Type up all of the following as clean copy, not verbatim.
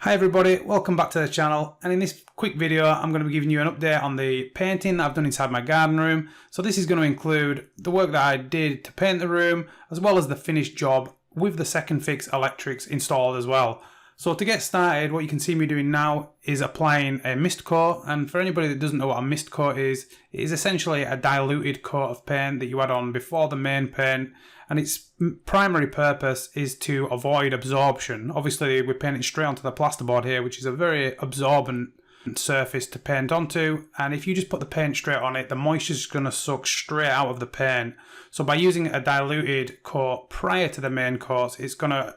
Hi everybody, welcome back to the channel, and in this quick video I'm going to be giving you an update on the painting that I've done inside my garden room. So this is going to include the work that I did to paint the room as well as the finished job with the second fix electrics installed as well. So to get started, what you can see me doing now is applying a mist coat, and for anybody that doesn't know what a mist coat is, it is essentially a diluted coat of paint that you add on before the main paint, and its primary purpose is to avoid absorption. Obviously we're painting straight onto the plasterboard here, which is a very absorbent surface to paint onto, and if you just put the paint straight on it, the moisture is going to suck straight out of the paint. So by using a diluted coat prior to the main coat, it's going to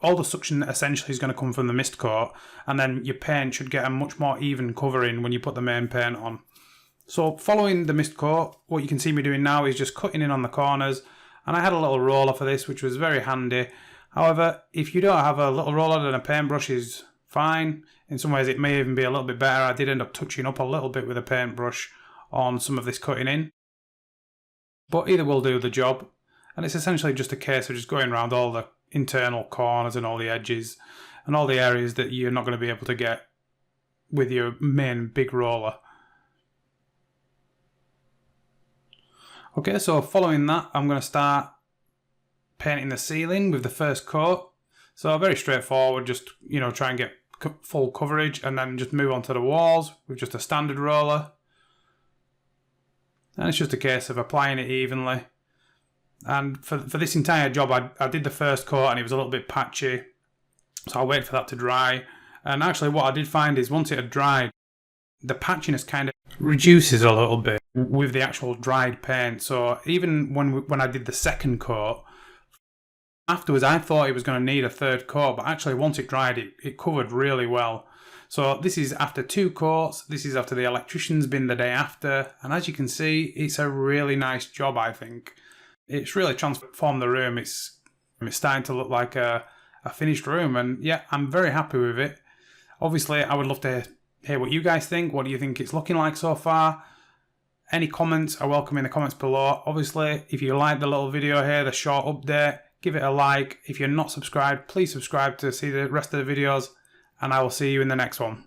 all the suction essentially is going to come from the mist coat, and then your paint should get a much more even covering when you put the main paint on. So following the mist coat, what you can see me doing now is just cutting in on the corners, and I had a little roller for this, which was very handy. However, if you don't have a little roller, then a paintbrush is fine. In some ways it may even be a little bit better. I did end up touching up a little bit with a paintbrush on some of this cutting in, but either will do the job. And it's essentially just a case of just going around all the internal corners and all the edges and all the areas that you're not going to be able to get with your main big roller. Okay, so following that, I'm going to start painting the ceiling with the first coat. So very straightforward, just try and get full coverage, and then just move on to the walls with just a standard roller. And it's just a case of applying it evenly. And for this entire job, I did the first coat and it was a little bit patchy, so I'll wait for that to dry. And actually what I did find is once it had dried, the patchiness kind of reduces a little bit with the actual dried paint. So even when I did the second coat, afterwards I thought it was going to need a third coat, but actually once it dried, it covered really well. So this is after 2 coats, this is after the electrician's been the day after, and as you can see, it's a really nice job, I think. It's really transformed the room. It's starting to look like a finished room, and yeah, I'm very happy with it. Obviously, I would love to hear what you guys think. What do you think it's looking like so far? Any comments are welcome in the comments below. Obviously, if you like the little video here, the short update, give it a like. If you're not subscribed, please subscribe to see the rest of the videos, and I will see you in the next one.